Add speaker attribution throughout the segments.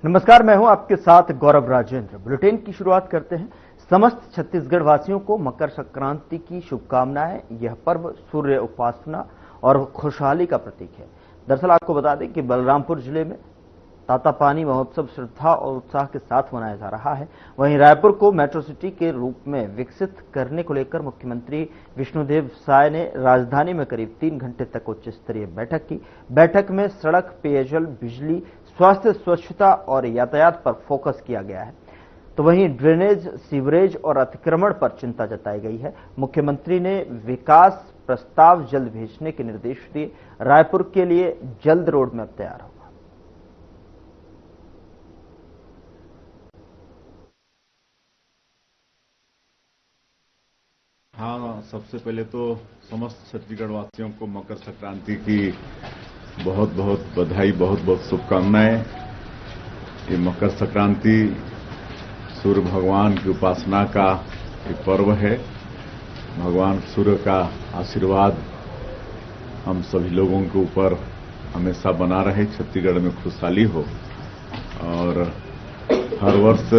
Speaker 1: नमस्कार, मैं हूं आपके साथ गौरव राजेंद्र। बुलेटिन की शुरुआत करते हैं। समस्त छत्तीसगढ़ वासियों को मकर संक्रांति की शुभकामनाएं। यह पर्व सूर्य उपासना और खुशहाली का प्रतीक है। दरअसल आपको बता दें कि बलरामपुर जिले में तातापानी महोत्सव श्रद्धा और उत्साह के साथ मनाया जा रहा है। वहीं रायपुर को मेट्रो सिटी के रूप में विकसित करने को लेकर मुख्यमंत्री विष्णुदेव साय ने राजधानी में करीब 3 घंटे तक उच्च स्तरीय बैठक की। बैठक में सड़क, पेयजल, बिजली, स्वास्थ्य, स्वच्छता और यातायात पर फोकस किया गया है। तो वहीं ड्रेनेज, सीवरेज और अतिक्रमण पर चिंता जताई गई है। मुख्यमंत्री ने विकास प्रस्ताव जल्द भेजने के निर्देश दिए। रायपुर के लिए जल्द रोड मैप तैयार होगा।
Speaker 2: हाँ, सबसे पहले तो समस्त छत्तीसगढ़ वासियों को मकर संक्रांति की बहुत बहुत बधाई, बहुत बहुत शुभकामनाएं। ये मकर संक्रांति सूर्य भगवान की उपासना का एक पर्व है। भगवान सूर्य का आशीर्वाद हम सभी लोगों के ऊपर हमेशा बना रहे, छत्तीसगढ़ में खुशहाली हो। और हर वर्ष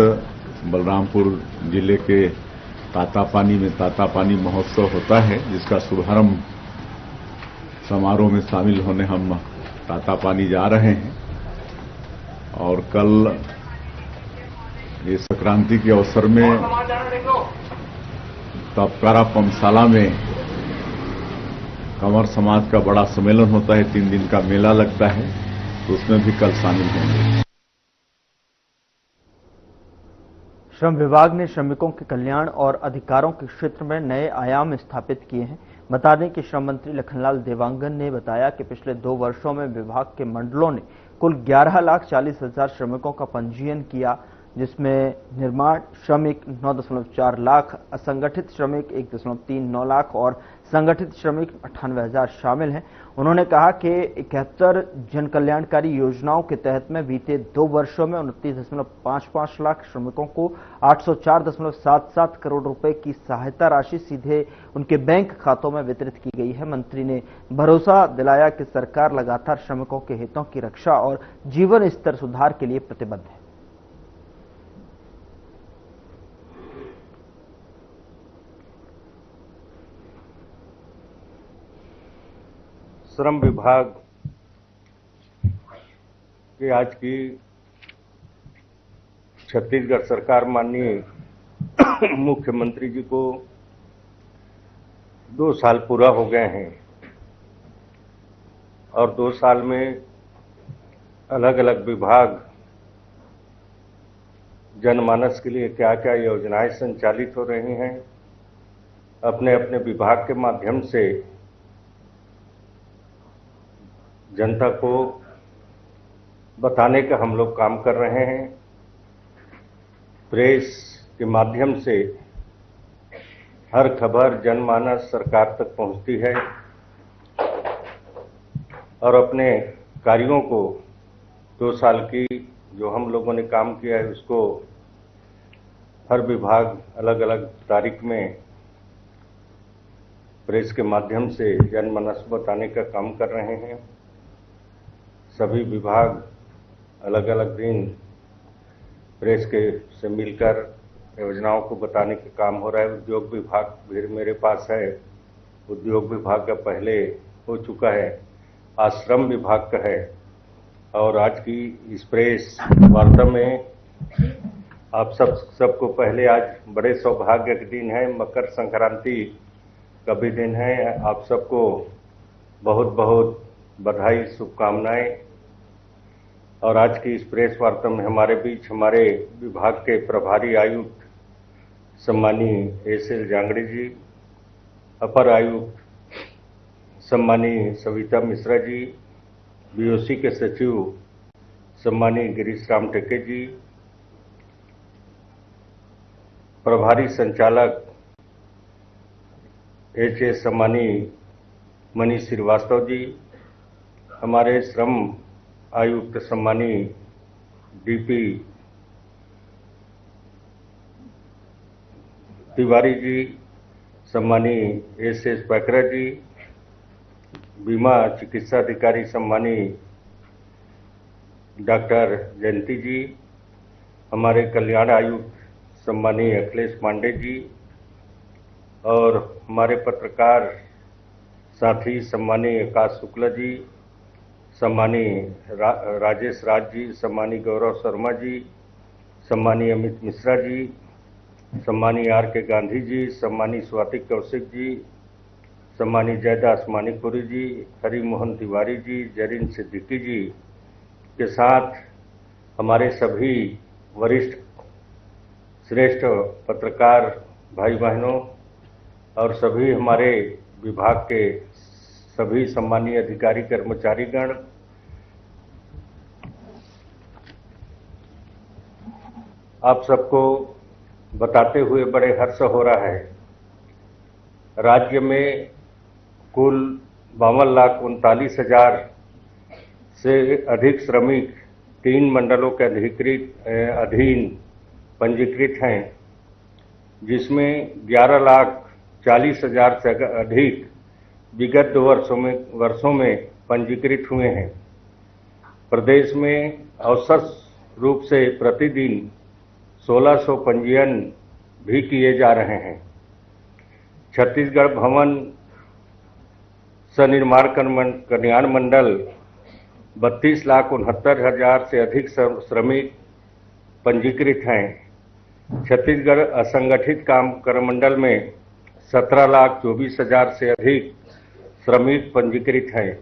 Speaker 2: बलरामपुर जिले के तातापानी में तातापानी महोत्सव होता है, जिसका शुभारंभ समारोह में शामिल होने हम तातापानी जा रहे हैं। और कल ये संक्रांति के अवसर में तपकारा पमशाला में कंवर समाज का बड़ा सम्मेलन होता है, 3 दिन का मेला लगता है, तो उसमें भी कल शामिल होंगे।
Speaker 1: श्रम विभाग ने श्रमिकों के कल्याण और अधिकारों के क्षेत्र में नए आयाम स्थापित किए हैं। बता दें कि श्रम मंत्री लखनलाल देवांगन ने बताया कि पिछले 2 वर्षों में विभाग के मंडलों ने कुल 11,40,000 श्रमिकों का पंजीयन किया, जिसमें निर्माण श्रमिक 9.4 लाख, असंगठित श्रमिक 1.39 लाख और संगठित श्रमिक 98,000 शामिल हैं। उन्होंने कहा कि 71 जन कल्याणकारी योजनाओं के तहत में बीते 2 वर्षों में 29.55 लाख श्रमिकों को 804.77 करोड़ रुपए की सहायता राशि सीधे उनके बैंक खातों में वितरित की गई है। मंत्री ने भरोसा दिलाया कि सरकार लगातार श्रमिकों के हितों की रक्षा और जीवन स्तर सुधार के लिए प्रतिबद्ध है।
Speaker 3: श्रम विभाग की आज की छत्तीसगढ़ सरकार माननीय मुख्यमंत्री जी को 2 साल पूरा हो गए हैं और 2 साल में अलग अलग विभाग जनमानस के लिए क्या क्या योजनाएं संचालित हो रही हैं, अपने अपने विभाग के माध्यम से जनता को बताने का हम लोग काम कर रहे हैं। प्रेस के माध्यम से हर खबर जनमानस सरकार तक पहुंचती है और अपने कार्यों को 2 साल की जो हम लोगों ने काम किया है उसको हर विभाग अलग अलग तारीख में प्रेस के माध्यम से जनमानस बताने का काम कर रहे हैं। सभी विभाग अलग अलग दिन प्रेस के से मिलकर योजनाओं को बताने का काम हो रहा है। उद्योग विभाग भी मेरे पास है, उद्योग विभाग का पहले हो चुका है, आज श्रम विभाग का है। और आज की इस प्रेस वार्ता में आप सबको पहले आज बड़े सौभाग्य के दिन है, मकर संक्रांति का भी दिन है। आप सबको बहुत बहुत बधाई, शुभकामनाएं। और आज की इस प्रेस वार्ता में हमारे बीच हमारे विभाग के प्रभारी आयुक्त सम्मानीय एस.एल. जांगड़े जी, अपर आयुक्त सम्मानीय सविता मिश्रा जी, बीओसी के सचिव सम्मानीय गिरीश राम टेके जी, प्रभारी संचालक एच.एस. सम्मानीय मनीष श्रीवास्तव जी, हमारे श्रम आयुक्त सम्मानीय डीपी तिवारी जी, सम्मानीय एस.एस. पैकरा जी, बीमा चिकित्सा अधिकारी सम्मानीय डॉक्टर जयंती जी, हमारे कल्याण आयुक्त सम्मानीय अखिलेश पांडे जी और हमारे पत्रकार साथी सम्मानीय आकाश शुक्ला जी, सम्मानीय राजेश राज जी, सम्मानीय गौरव शर्मा जी, सम्मानीय अमित मिश्रा जी, सम्मानीय आर के गांधी जी, सम्मानीय स्वाति कौशिक जी, सम्मानीय जयदास मानिकपुरी जी, हरि मोहन तिवारी जी, जरीन सिद्दीकी जी के साथ हमारे सभी वरिष्ठ श्रेष्ठ पत्रकार भाई बहनों और सभी हमारे विभाग के सभी सम्मानीय अधिकारी कर्मचारीगण, आप सबको बताते हुए बड़े हर्ष हो रहा है। राज्य में कुल 52,39,000 से अधिक श्रमिक 3 मंडलों के अधीन पंजीकृत हैं, जिसमें 11,40,000 से अधिक विगत 2 वर्षों में पंजीकृत हुए हैं। प्रदेश में औसत रूप से प्रतिदिन 1600 पंजीयन भी किए जा रहे हैं। छत्तीसगढ़ भवन सनिर्माण कल्याण मंडल 32,69,000 से अधिक श्रमिक पंजीकृत हैं। छत्तीसगढ़ असंगठित काम करमंडल में 17,24,000 से अधिक श्रमिक पंजीकृत हैं।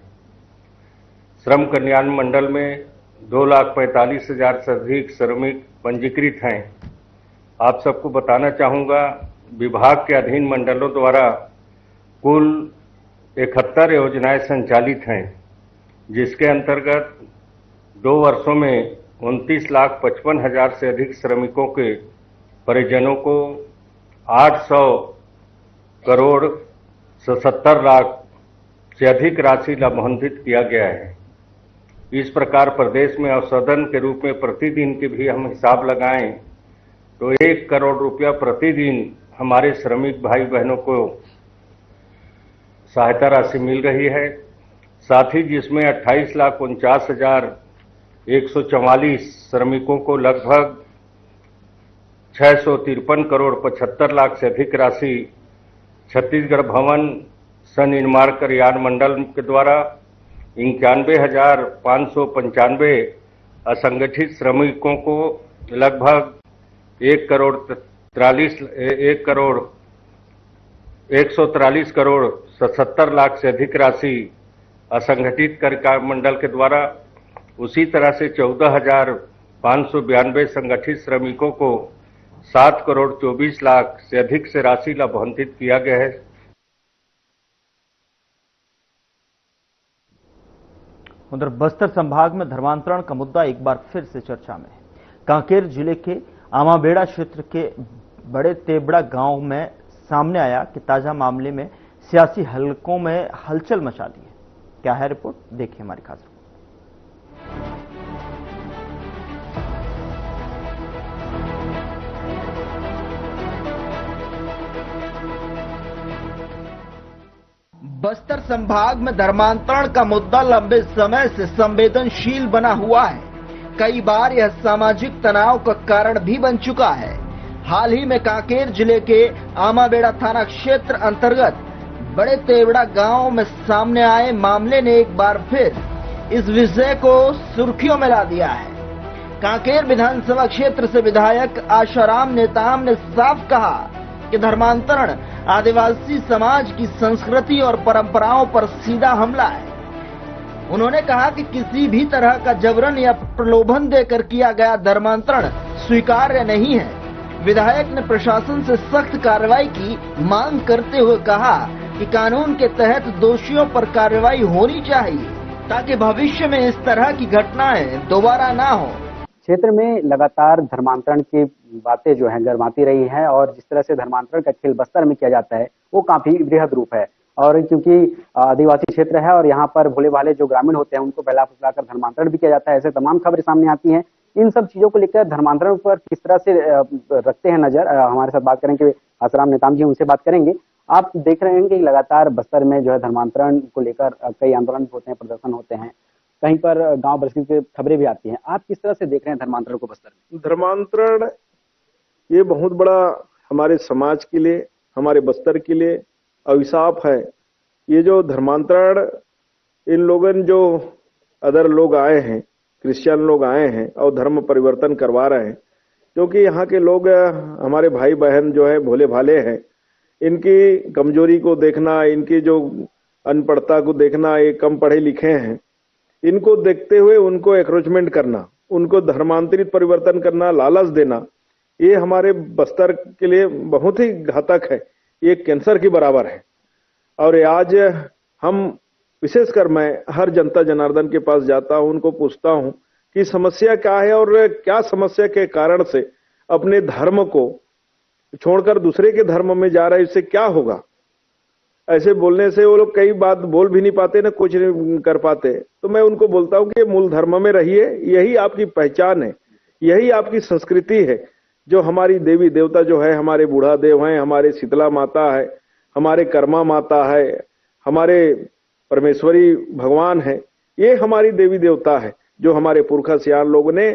Speaker 3: श्रम कल्याण मंडल में 2,45,000 से अधिक श्रमिक पंजीकृत हैं। आप सबको बताना चाहूँगा, विभाग के अधीन मंडलों द्वारा कुल 71 योजनाएं संचालित हैं, जिसके अंतर्गत 2 वर्षों में 29,55,000 से अधिक श्रमिकों के परिजनों को 800 करोड़ 77 लाख से अधिक राशि लाभान्वित किया गया है। इस प्रकार प्रदेश में औसतन के रूप में प्रतिदिन के भी हम हिसाब लगाएं तो 1 करोड़ रुपया प्रतिदिन हमारे श्रमिक भाई बहनों को सहायता राशि मिल रही है। साथ ही जिसमें 28,49,144 श्रमिकों को लगभग 653 करोड़ 75 लाख से अधिक राशि छत्तीसगढ़ भवन सनिर्माण कल्याण मंडल के द्वारा 91,595 असंगठित श्रमिकों को लगभग 1,143 करोड़ 77 लाख से अधिक राशि असंगठित कार्य मंडल के द्वारा, उसी तरह से 14,592 संगठित श्रमिकों को 7 करोड़ 24 लाख से अधिक से राशि लाभान्वित किया गया है।
Speaker 1: उधर बस्तर संभाग में धर्मांतरण का मुद्दा एक बार फिर से चर्चा में है। कांकेर जिले के आमाबेड़ा क्षेत्र के बड़े तेबड़ा गांव में सामने आया कि ताजा मामले में सियासी हलकों में हलचल मचा दी है। क्या है रिपोर्ट, देखिए हमारी खास रिपोर्ट।
Speaker 4: बस्तर संभाग में धर्मांतरण का मुद्दा लंबे समय से संवेदनशील बना हुआ है। कई बार यह सामाजिक तनाव का कारण भी बन चुका है। हाल ही में कांकेर जिले के आमाबेड़ा थाना क्षेत्र अंतर्गत बड़े तेवड़ा गांव में सामने आए मामले ने एक बार फिर इस विषय को सुर्खियों में ला दिया है। कांकेर विधानसभा क्षेत्र से विधायक आशाराम नेताम ने साफ कहा कि धर्मांतरण आदिवासी समाज की संस्कृति और परंपराओं पर सीधा हमला है। उन्होंने कहा कि किसी भी तरह का जबरन या प्रलोभन देकर किया गया धर्मांतरण स्वीकार्य नहीं है। विधायक ने प्रशासन से सख्त कार्रवाई की मांग करते हुए कहा कि कानून के तहत दोषियों पर कार्रवाई होनी चाहिए ताकि भविष्य में इस तरह की घटनाएं दोबारा ना हो।
Speaker 5: क्षेत्र में लगातार धर्मांतरण की बातें जो हैं गर्माती रही हैं और जिस तरह से धर्मांतरण का खेल बस्तर में किया जाता है वो काफी वृहद रूप है। और क्योंकि आदिवासी क्षेत्र है और यहाँ पर भोले भाले जो ग्रामीण होते हैं उनको बहला फुसलाकर धर्मांतरण भी किया जाता है, ऐसे तमाम खबरें सामने आती हैं। इन सब चीजों को लेकर धर्मांतरण पर किस तरह से रखते हैं नजर, हमारे साथ बात करेंगे आशाराम नेताम जी, उनसे बात करेंगे। आप देख रहे हैं कि लगातार बस्तर में जो है धर्मांतरण को लेकर कई आंदोलन होते हैं, प्रदर्शन होते हैं, कहीं पर गांव बस्ती की खबरें भी आती हैं। आप किस तरह से देख रहे हैं धर्मांतरण को बस्तर में?
Speaker 6: धर्मांतरण ये बहुत बड़ा हमारे समाज के लिए, हमारे बस्तर के लिए अभिशाप है। ये जो धर्मांतरण इन लोगों जो अदर लोग आए हैं, क्रिश्चियन लोग आए हैं और धर्म परिवर्तन करवा रहे हैं, क्योंकि यहाँ के लोग हमारे भाई बहन जो है भोले भाले हैं। इनकी कमजोरी को देखना, इनकी जो अनपढ़ता को देखना, ये कम पढ़े लिखे हैं, इनको देखते हुए उनको एक्रोचमेंट करना, उनको धर्मांतरित परिवर्तन करना, लालच देना, ये हमारे बस्तर के लिए बहुत ही घातक है। ये कैंसर के बराबर है। और आज हम विशेषकर मैं हर जनता जनार्दन के पास जाता हूं, उनको पूछता हूं कि समस्या क्या है और क्या समस्या के कारण से अपने धर्म को छोड़कर दूसरे के धर्म में जा रहा है, इससे क्या होगा। ऐसे बोलने से वो लोग कई बात बोल भी नहीं पाते, ना कुछ नहीं कर पाते। तो मैं उनको बोलता हूं कि मूल धर्म में रहिए, यही आपकी पहचान है, यही आपकी संस्कृति है। जो हमारी देवी देवता जो है, हमारे बूढ़ा देव हैं, हमारे शीतला माता है, हमारे कर्मा माता है, हमारे परमेश्वरी भगवान है, ये हमारी देवी देवता है जो हमारे पुरखा सियान लोगों ने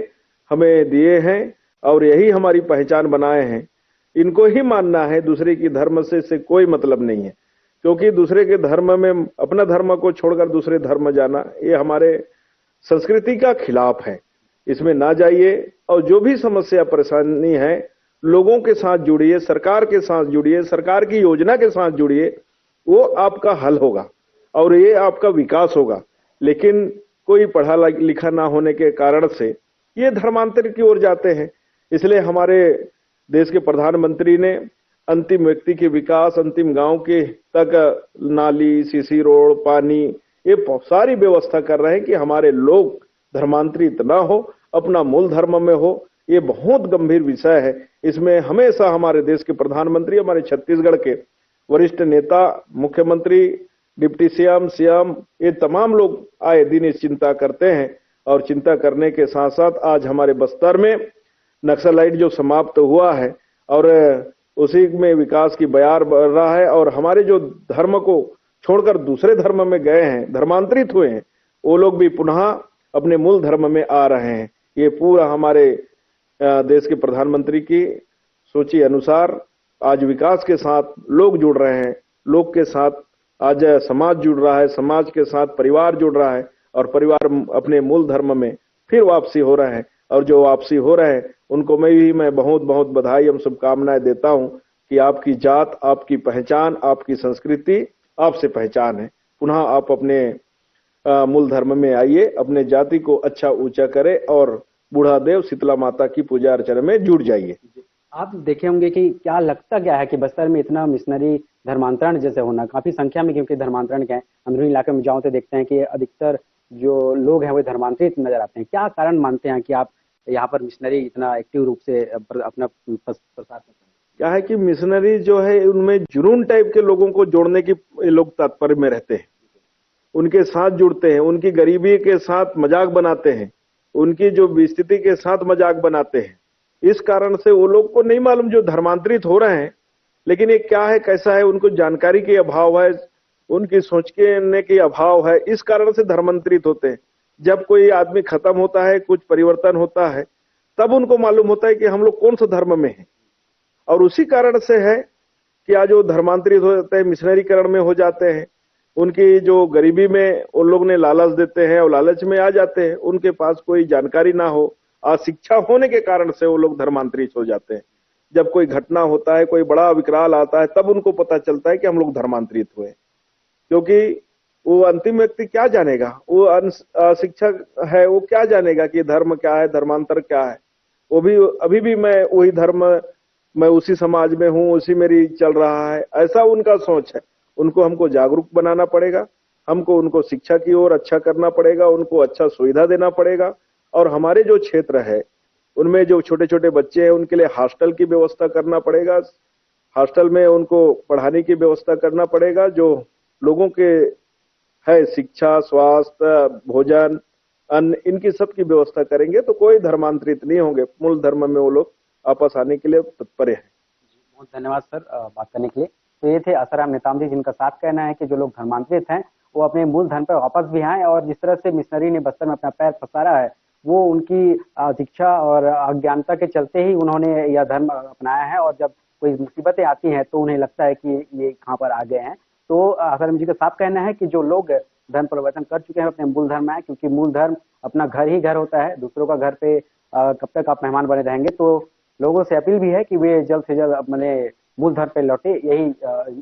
Speaker 6: हमें दिए हैं और यही हमारी पहचान बनाए हैं। इनको ही मानना है, दूसरे की धर्म से कोई मतलब नहीं है। क्योंकि दूसरे के धर्म में अपना धर्म को छोड़कर दूसरे धर्म जाना, ये हमारे संस्कृति का खिलाफ है। इसमें ना जाइए। और जो भी समस्या परेशानी है, लोगों के साथ जुड़िए, सरकार के साथ जुड़िए, सरकार की योजना के साथ जुड़िए, वो आपका हल होगा और ये आपका विकास होगा। लेकिन कोई पढ़ा लिखा ना होने के कारण से ये धर्मांतर की ओर जाते हैं। इसलिए हमारे देश के प्रधानमंत्री ने अंतिम व्यक्ति के विकास, अंतिम गांव के तक नाली, सीसी रोड, पानी, ये सारी व्यवस्था कर रहे हैं कि हमारे लोग धर्मांतरित ना हो, अपना मूल धर्म में हो। ये बहुत गंभीर विषय है। इसमें हमेशा हमारे देश के प्रधानमंत्री, हमारे छत्तीसगढ़ के वरिष्ठ नेता, मुख्यमंत्री, डिप्टी सीएम, ये तमाम लोग आए दिन इस चिंता करते हैं। और चिंता करने के साथ साथ आज हमारे बस्तर में नक्सलाइट जो समाप्त हुआ है और उसी में विकास की बयार बढ़ रहा है। और हमारे जो धर्म को छोड़कर दूसरे धर्म में गए हैं, धर्मांतरित हुए हैं, वो लोग भी पुनः अपने मूल धर्म में आ रहे हैं। ये पूरा हमारे देश के प्रधानमंत्री की सोची अनुसार आज विकास के साथ लोग जुड़ रहे हैं, लोग के साथ आज समाज जुड़ रहा है, समाज के साथ परिवार जुड़ रहा है और परिवार अपने मूल धर्म में फिर वापसी हो रहे हैं। और जो वापसी हो रहे हैं उनको मैं बहुत बहुत बधाई एवं शुभकामनाएं देता हूं कि आपकी जात, आपकी पहचान, आपकी संस्कृति आपसे पहचान है। पुनः आप अपने मूल धर्म में आइए, अपने जाति को अच्छा ऊंचा करें और बूढ़ा देव शीतला माता की पूजा अर्चना में जुड़ जाइए।
Speaker 5: आप देखे होंगे कि क्या लगता क्या है कि बस्तर में इतना मिशनरी धर्मांतरण जैसे होना काफी संख्या में, क्योंकि धर्मांतरण क्या है, अंदरूनी इलाके में जाओ तो देखते हैं कि अधिकतर जो लोग हैं वो धर्मांतरित नजर आते हैं। क्या कारण मानते हैं कि आप यहाँ पर मिशनरी इतना एक्टिव रूप से अपना प्रसार करते हैं?
Speaker 6: क्या है कि मिशनरी जो है उनमें जुनून टाइप के लोगों को जोड़ने की लोग तात्पर्य में रहते हैं, उनके साथ जुड़ते हैं, उनकी गरीबी के साथ मजाक बनाते हैं, उनकी जो स्थिति के साथ मजाक बनाते हैं। इस कारण से वो लोग को नहीं मालूम जो धर्मांतरित हो रहे हैं, लेकिन ये क्या है, कैसा है, उनको जानकारी के अभाव है, उनकी सोचने के अभाव है, इस कारण से धर्मांतरित होते हैं। जब कोई आदमी खत्म होता है, कुछ परिवर्तन होता है, तब उनको मालूम होता है कि हम लोग कौन सा धर्म में हैं। और उसी कारण से है कि आज वो धर्मांतरित हो जाते हैं, मिशनरीकरण में हो जाते हैं। उनकी जो गरीबी में उन लोग ने लालच देते हैं और लालच में आ जाते हैं, उनके पास कोई जानकारी ना हो, अशिक्षा होने के कारण से वो लोग धर्मांतरित हो जाते हैं। जब कोई घटना होता है, कोई बड़ा विकराल आता है, तब उनको पता चलता है कि हम लोग धर्मांतरित हुए। क्योंकि वो अंतिम व्यक्ति क्या जानेगा, वो अशिक्षक है, वो क्या जानेगा कि धर्म क्या है, धर्मांतर क्या है। वो भी अभी भी मैं वही धर्म, मैं उसी समाज में हूँ, उसी मेरी चल रहा है, ऐसा उनका सोच है। उनको हमको जागरूक बनाना पड़ेगा, हमको उनको शिक्षा की ओर अच्छा करना पड़ेगा, उनको अच्छा सुविधा देना पड़ेगा। और हमारे जो क्षेत्र है उनमें जो छोटे छोटे बच्चे हैं उनके लिए हॉस्टल की व्यवस्था करना पड़ेगा, हॉस्टल में उनको पढ़ाने की व्यवस्था करना पड़ेगा। जो लोगों के है शिक्षा, स्वास्थ्य, भोजन, अन्न, इनकी सबकी व्यवस्था करेंगे तो कोई धर्मांतरित नहीं होंगे, मूल धर्म में वो लोग वापस आने के लिए तत्पर है।
Speaker 5: बहुत धन्यवाद सर बात करने के लिए। तो ये थे आसाराम नेताम जी, जिनका साफ कहना है कि जो लोग धर्मांतरित हैं वो अपने मूल धर्म पर वापस भी आए। और जिस तरह से मिशनरी ने बस्तर में अपना पैर पसारा है, वो उनकी शिक्षा और अज्ञानता के चलते ही उन्होंने यह धर्म अपनाया है। और जब कोई मुसीबतें आती हैं तो उन्हें लगता है कि ये कहाँ पर आ गए हैं। तो आसाराम जी का साफ कहना है कि जो लोग धर्म परिवर्तन कर चुके हैं अपने मूल धर्म में आए, क्योंकि मूल धर्म अपना घर ही घर होता है, दूसरों का घर पे कब तक आप मेहमान बने रहेंगे। तो लोगों से अपील भी है कि वे जल्द से जल्द अपने मूल धर्म पे लौटे, यही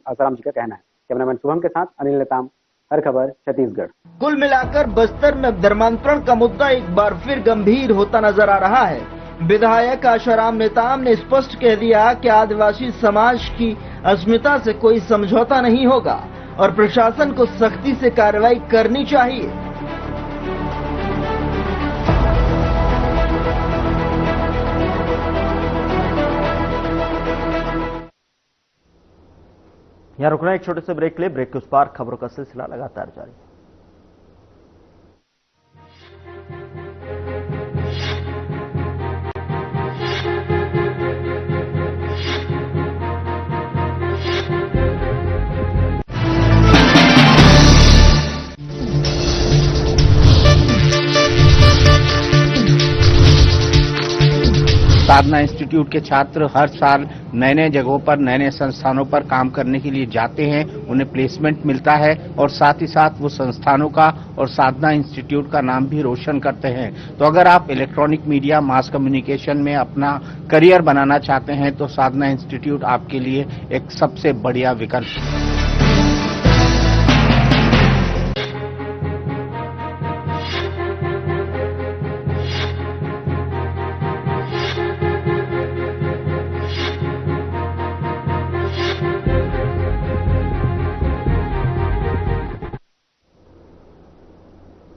Speaker 5: आसाराम जी का कहना है। कैमरामैन शुभम के साथ अनिल नेताम, हर खबर छत्तीसगढ़।
Speaker 4: कुल मिलाकर बस्तर में धर्मांतरण का मुद्दा एक बार फिर गंभीर होता नजर आ रहा है। विधायक आसाराम नेताम ने स्पष्ट कह दिया कि आदिवासी समाज की अस्मिता से कोई समझौता नहीं होगा और प्रशासन को सख्ती से कार्रवाई करनी चाहिए।
Speaker 1: यहाँ रुकना एक छोटे से ब्रेक ले, ब्रेक के उस पार खबरों का सिलसिला लगातार जारी है।
Speaker 7: साधना इंस्टीट्यूट के छात्र हर साल नए नए जगहों पर नए नए संस्थानों पर काम करने के लिए जाते हैं, उन्हें प्लेसमेंट मिलता है और साथ ही साथ वो संस्थानों का और साधना इंस्टीट्यूट का नाम भी रोशन करते हैं। तो अगर आप इलेक्ट्रॉनिक मीडिया, मास कम्युनिकेशन में अपना करियर बनाना चाहते हैं तो साधना इंस्टीट्यूट आपके लिए एक सबसे बढ़िया विकल्प है।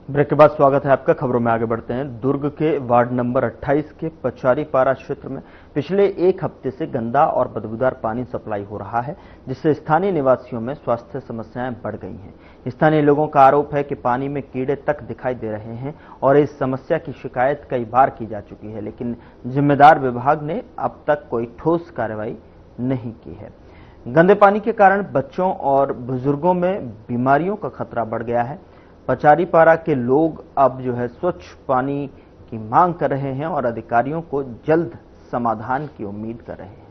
Speaker 1: ब्रेक के बाद स्वागत है आपका। खबरों में आगे बढ़ते हैं। दुर्ग के वार्ड नंबर 28 के पचारीपारा क्षेत्र में पिछले एक हफ्ते से गंदा और बदबूदार पानी सप्लाई हो रहा है, जिससे स्थानीय निवासियों में स्वास्थ्य समस्याएं बढ़ गई हैं। स्थानीय लोगों का आरोप है कि पानी में कीड़े तक दिखाई दे रहे हैं और इस समस्या की शिकायत कई बार की जा चुकी है, लेकिन जिम्मेदार विभाग ने अब तक कोई ठोस कार्रवाई नहीं की है। गंदे पानी के कारण बच्चों और बुजुर्गों में बीमारियों का खतरा बढ़ गया है। पचारीपारा के लोग अब स्वच्छ पानी की मांग कर रहे हैं और अधिकारियों को जल्द समाधान की उम्मीद कर रहे हैं।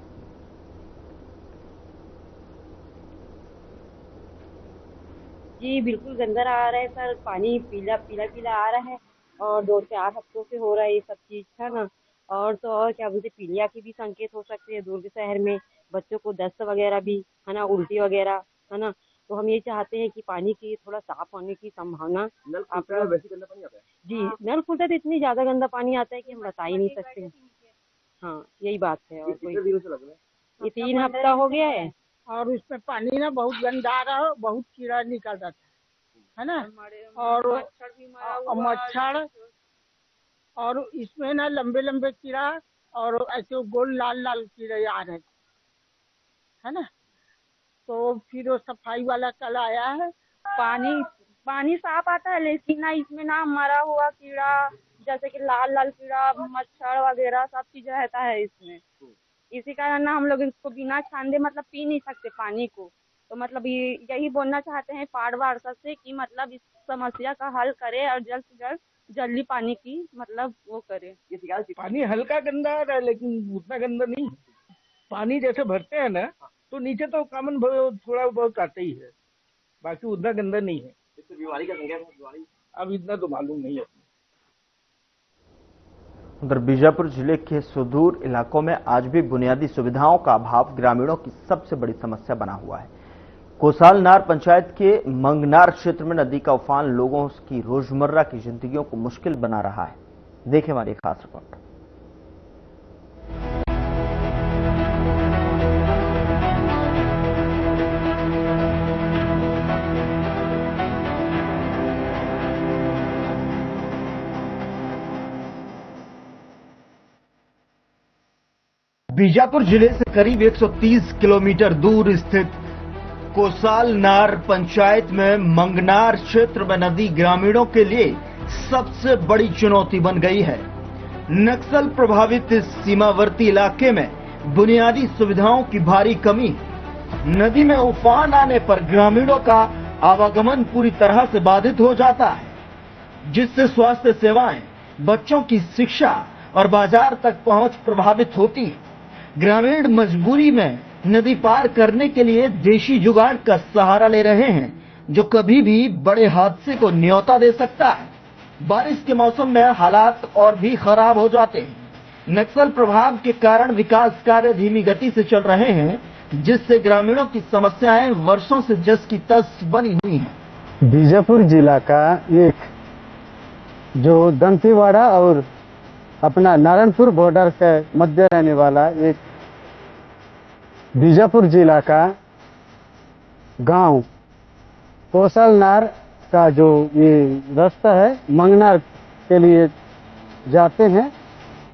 Speaker 8: जी बिल्कुल गंदा आ रहा है सर, पानी पीला पीला पीला आ रहा है और 2 से 8 हफ्तों से हो रहा है ये सब चीज है ना। और तो और क्या बोलते, पीलिया की भी संकेत हो सकते हैं दुर्ग शहर में, बच्चों को दस्त वगैरह भी है ना, उल्टी वगैरह है ना। तो हम ये चाहते हैं कि पानी की थोड़ा साफ होने की संभावना। वैसे गंदा पानी आता है जी, नल खुलता तो इतनी ज्यादा गंदा पानी आता है कि हम बता ही नहीं सकते। हाँ यही बात है। और कोई ये 3 हफ्ता हो गया है
Speaker 9: और उसमें पानी ना बहुत गंदा आ रहा है, बहुत कीड़ा निकल जाता है ना। और मच्छर और इसमें ना लंबे लंबे कीड़ा और ऐसे गोल लाल लाल कीड़े आ रहे है ना। तो फिर वो सफाई वाला कल आया है।
Speaker 8: पानी साफ आता है, लेकिन ना इसमें ना मरा हुआ कीड़ा, जैसे कि लाल लाल कीड़ा, मच्छर वगैरह सब चीज रहता है इसमें। इसी कारण ना हम लोग इसको बिना छाने मतलब पी नहीं सकते पानी को। तो मतलब यही बोलना चाहते हैं पाड़ वार्षद से कि मतलब इस समस्या का हल करे और जल्द से जल्द जल्दी पानी की मतलब वो करे।
Speaker 9: पानी हल्का गंदा आ रहा है लेकिन उतना गंदा नहीं। पानी जैसे भरते हैं ना तो नीचे तो कॉमन थोड़ा बहुत आता ही है, बाकी उतना गंदा नहीं है। इससे बीमारी का संख्या अब इतना तो मालूम नहीं है।
Speaker 1: उधर बीजापुर जिले के सुदूर इलाकों में आज भी बुनियादी सुविधाओं का अभाव ग्रामीणों की सबसे बड़ी समस्या बना हुआ है। कोसालनार पंचायत के मंगनार क्षेत्र में नदी का उफान लोगों की रोजमर्रा की जिंदगियों को मुश्किल बना रहा है। देखें हमारी खास रिपोर्ट।
Speaker 4: बीजापुर जिले से करीब 130 किलोमीटर दूर स्थित कोसालनार पंचायत में मंगनार क्षेत्र में नदी ग्रामीणों के लिए सबसे बड़ी चुनौती बन गई है। नक्सल प्रभावित इस सीमावर्ती इलाके में बुनियादी सुविधाओं की भारी कमी। नदी में उफान आने पर ग्रामीणों का आवागमन पूरी तरह से बाधित हो जाता है, जिससे स्वास्थ्य सेवाएं, बच्चों की शिक्षा और बाजार तक पहुंच प्रभावित होती है। ग्रामीण मजबूरी में नदी पार करने के लिए देशी जुगाड़ का सहारा ले रहे हैं, जो कभी भी बड़े हादसे को न्योता दे सकता है। बारिश के मौसम में हालात और भी खराब हो जाते हैं। नक्सल प्रभाव के कारण विकास कार्य धीमी गति से चल रहे हैं, जिससे ग्रामीणों की समस्याएं वर्षों से जस की तस बनी हुई हैं।
Speaker 10: बीजापुर जिला का एक जो दंतेवाड़ा और अपना नारायणपुर बॉर्डर के मध्य रहने वाला एक बीजापुर जिला का गांव कौशलनार का जो ये रास्ता है मंगनार के लिए जाते हैं।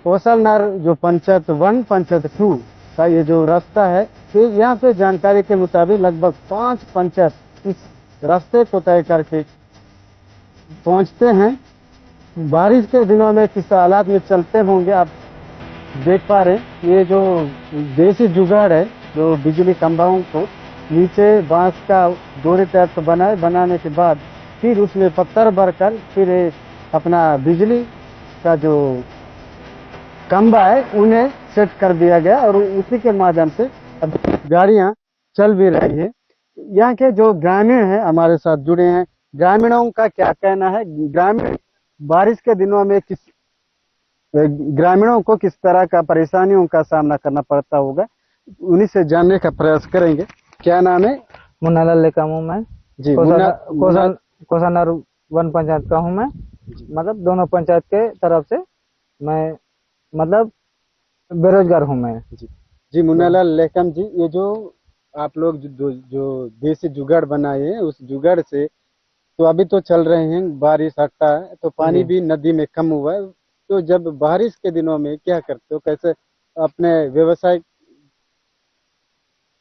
Speaker 10: कौशलनार जो पंचायत 1 पंचायत 2 का ये जो रास्ता है, फिर यहाँ पे जानकारी के मुताबिक लगभग 5 पंचायत इस रास्ते को तय करके पहुँचते हैं। बारिश के दिनों में किस हालात में चलते होंगे आप देख पा रहे हैं। ये जो देसी जुगाड़ है, जो बिजली खंभाओं को नीचे बांस का डोरी टाइप से बनाने के बाद फिर उसमें पत्थर भरकर फिर अपना बिजली का जो खंभा है उन्हें सेट कर दिया गया और उसी के माध्यम से अब गाड़ियां चल भी रही है। यहाँ के जो ग्रामीण हैं हमारे साथ जुड़े हैं, ग्रामीणों का क्या कहना है, ग्रामीण बारिश के दिनों में ग्रामीणों को किस तरह का परेशानियों का सामना करना पड़ता होगा, उन्हीं से जानने का प्रयास करेंगे। क्या नाम है?
Speaker 11: मुन्नालाल लेकम हूँ मैं जी। कौशलनार 1 पंचायत का हूँ मैं, मतलब दोनों पंचायत के तरफ से मैं मतलब बेरोजगार हूँ मैं
Speaker 10: जी। मुन्नालाल लेकम जी, ये जो आप लोग जो देसी जुगाड़ बनाए हैं उस जुगाड़ से तो अभी तो चल रहे हैं, बारिश हटता है तो पानी भी नदी में कम हुआ है, तो जब बारिश के दिनों में क्या करते हो, कैसे अपने व्यवसाय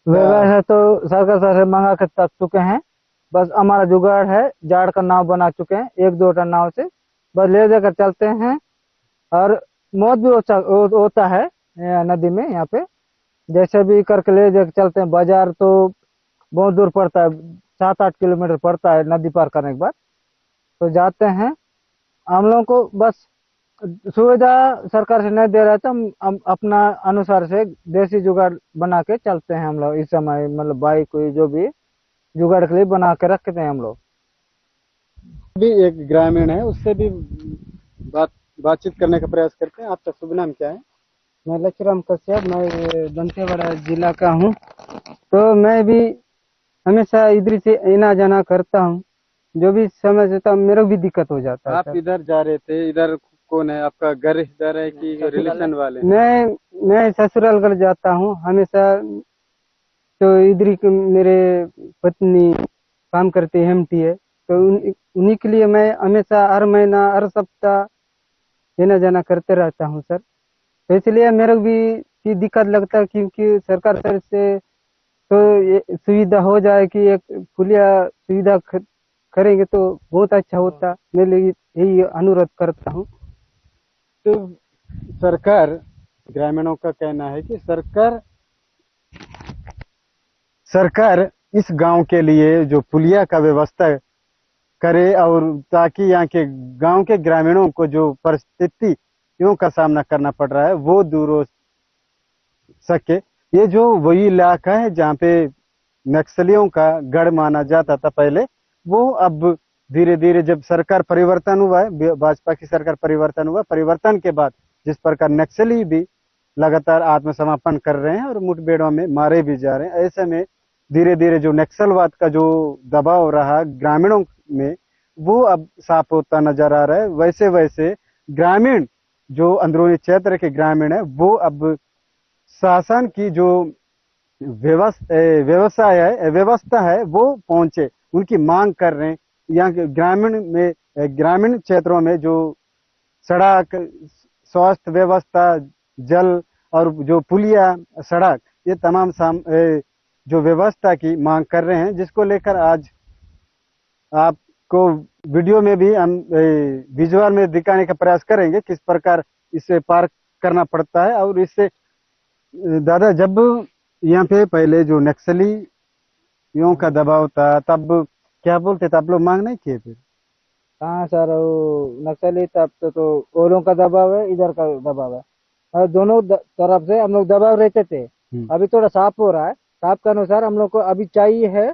Speaker 11: तो सरकार से मंगा के तक चुके हैं। बस हमारा जुगाड़ है, जाड़ का नाव बना चुके हैं, 1-2 टन नाव से बस ले जाकर चलते हैं और मौत भी होता है नदी में। यहाँ पे जैसे भी करके ले जाकर चलते हैं। बाजार तो बहुत दूर पड़ता है, 7-8 किलोमीटर पड़ता है नदी पार करने के बाद, तो जाते हैं। हम लोगों को बस सुविधा सरकार से नहीं दे रहा था, हम अपना अनुसार से देसी जुगाड़ बना के चलते हैं हम लोग इस समय, मतलब बाइक कोई जो भी जुगाड़ के लिए बना के रखते हैं हम लोग।
Speaker 10: भी एक ग्रामीण है, उससे भी बातचीत करने का प्रयास करते हैं। आपका शुभ नाम क्या है?
Speaker 11: मैं लक्ष्मण कश्यप, मैं दंतेवाड़ा जिला का हूँ। तो मैं भी हमेशा इधर से आना जाना करता हूँ, जो भी समय से मेरे को भी दिक्कत हो जाता है।
Speaker 10: आप इधर जा रहे थे, इधर कौन है आपका घर इधर है कि रिलेशन वाले?
Speaker 11: मैं ससुराल घर जाता हूँ हमेशा, तो इधर मेरे पत्नी काम करती है एमटी है, तो उन्हीं के लिए मैं हमेशा हर महीना हर सप्ताह आना जाना करते रहता हूँ सर। तो इसलिए मेरे को भी दिक्कत लगता है, क्योंकि सरकार तरफ से तो ये सुविधा हो जाए कि एक पुलिया सुविधा करेंगे तो बहुत अच्छा होता। मैं यही अनुरोध करता हूँ।
Speaker 10: तो सरकार, ग्रामीणों का कहना है कि सरकार इस गांव के लिए जो पुलिया का व्यवस्था करे, और ताकि यहाँ के गांव के ग्रामीणों को जो परिस्थितियों का सामना करना पड़ रहा है वो दूर हो सके। ये जो वही इलाका है जहाँ पे नक्सलियों का गढ़ माना जाता था पहले, वो अब धीरे धीरे जब सरकार परिवर्तन हुआ है, भाजपा की सरकार परिवर्तन हुआ, परिवर्तन के बाद जिस प्रकार नक्सली भी लगातार आत्मसमर्पण कर रहे हैं और मुठभेड़ों में मारे भी जा रहे हैं, ऐसे में धीरे धीरे जो नक्सलवाद का जो दबाव रहा ग्रामीणों में वो अब साफ होता नजर आ रहा है। वैसे वैसे ग्रामीण जो अंदरूनी क्षेत्र के ग्रामीण है वो अब शासन की जो व्यवस्था है वो पहुंचे, उनकी मांग कर रहे हैं। यहाँ के ग्रामीण क्षेत्रों में जो सड़क, स्वास्थ्य व्यवस्था, जल और जो पुलिया, सड़क, ये तमाम जो व्यवस्था की मांग कर रहे हैं, जिसको लेकर आज आपको वीडियो में भी हम विजुअल में दिखाने का प्रयास करेंगे किस प्रकार इसे पार करना पड़ता है। और इससे दादा, जब यहाँ पे पहले जो नक्सलियों का दबाव था, तब क्या बोलते थे आप लोग, मांग नहीं किए फिर?
Speaker 11: हाँ सर, वो नक्सली तब तो वो लोगों का दबाव है, इधर का दबाव है, और दोनों तरफ से हम लोग दबाव रहते थे। अभी थोड़ा साफ हो रहा है। साफ के अनुसार हम लोग को अभी चाहिए है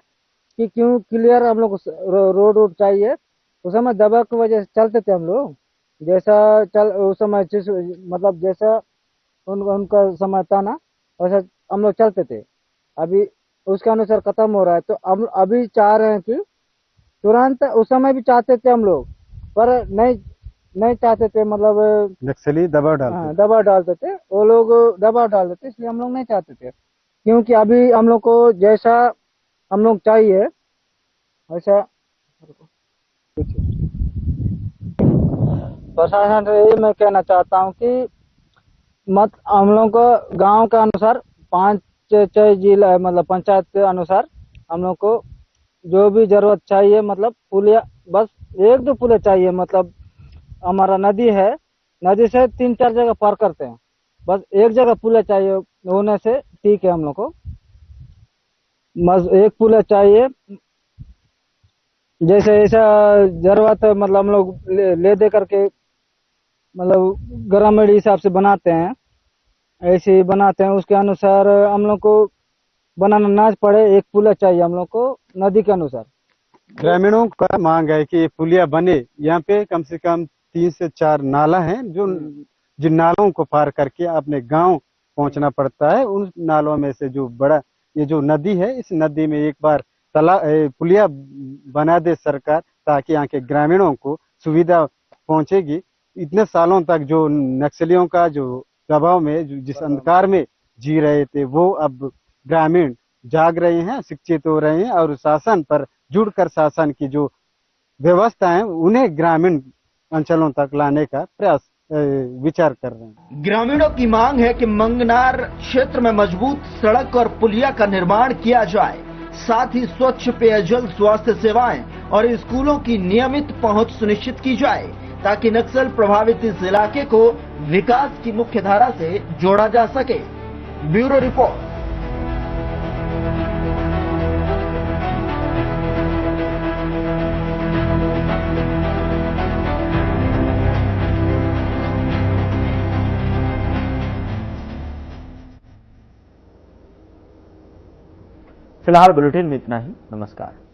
Speaker 11: कि क्यों क्लियर हम लोग को रोड चाहिए। उस समय दबाव की वजह से चलते थे हम लोग, जैसा चल उस समय मतलब जैसा उनका समय था ना, वैसा हम लोग चलते थे। अभी उसके अनुसार खत्म हो रहा है, तो हम अभी चाह रहे हैं कि तुरंत, उस समय भी चाहते थे हम लोग, पर नहीं चाहते थे, मतलब
Speaker 10: नक्सली दबाव डालते
Speaker 11: दबाव डालते थे, वो लोग दबाव डालते थे, इसलिए हम लोग नहीं चाहते थे। क्योंकि अभी हम लोग को जैसा हम लोग चाहिए वैसा प्रशासन से यही मैं कहना चाहता हूँ कि मत हम लोग को गांव के अनुसार 5-6 जिला मतलब पंचायत के अनुसार हम लोग को जो भी जरूरत चाहिए, मतलब पुलिया, बस 1-2 पुलिया चाहिए। मतलब हमारा नदी है, नदी से 3-4 जगह पार करते हैं, बस एक जगह पुलिया चाहिए, होने से ठीक है हम लोग को। बस एक पुलिया चाहिए, जैसे ऐसा जरूरत है, मतलब हम लोग ले दे करके मतलब ग्रामीण हिसाब से बनाते हैं, ऐसे ही बनाते हैं। उसके अनुसार हम लोग को बनाना ना पड़े, एक पुलिया चाहिए हम लोग को नदी के अनुसार।
Speaker 10: ग्रामीणों का मांग है कि पुलिया बने। यहाँ पे कम से कम 3 से 4 नाला हैं, जो जिन नालों को पार करके अपने गांव पहुंचना पड़ता है। उन नालों में से जो बड़ा ये जो नदी है, इस नदी में एक बार पुलिया बना दे सरकार, ताकि यहाँ के ग्रामीणों को सुविधा पहुंचेगी। इतने सालों तक जो नक्सलियों का जो दबाव में जिस अंधकार में जी रहे थे, वो अब ग्रामीण जाग रहे हैं, शिक्षित हो रहे हैं, और शासन पर जुड़कर शासन की जो व्यवस्था है उन्हें ग्रामीण अंचलों तक लाने का प्रयास विचार कर रहे हैं।
Speaker 4: ग्रामीणों की मांग है कि मंगनार क्षेत्र में मजबूत सड़क और पुलिया का निर्माण किया जाए, साथ ही स्वच्छ पेयजल, स्वास्थ्य सेवाएं और स्कूलों की नियमित पहुंच सुनिश्चित की जाए, ताकि नक्सल प्रभावित इस इलाके को विकास की मुख्य धारा से जोड़ा जा सके। Bureau report.
Speaker 1: फिलहाल बुलेटिन में इतना ही। नमस्कार।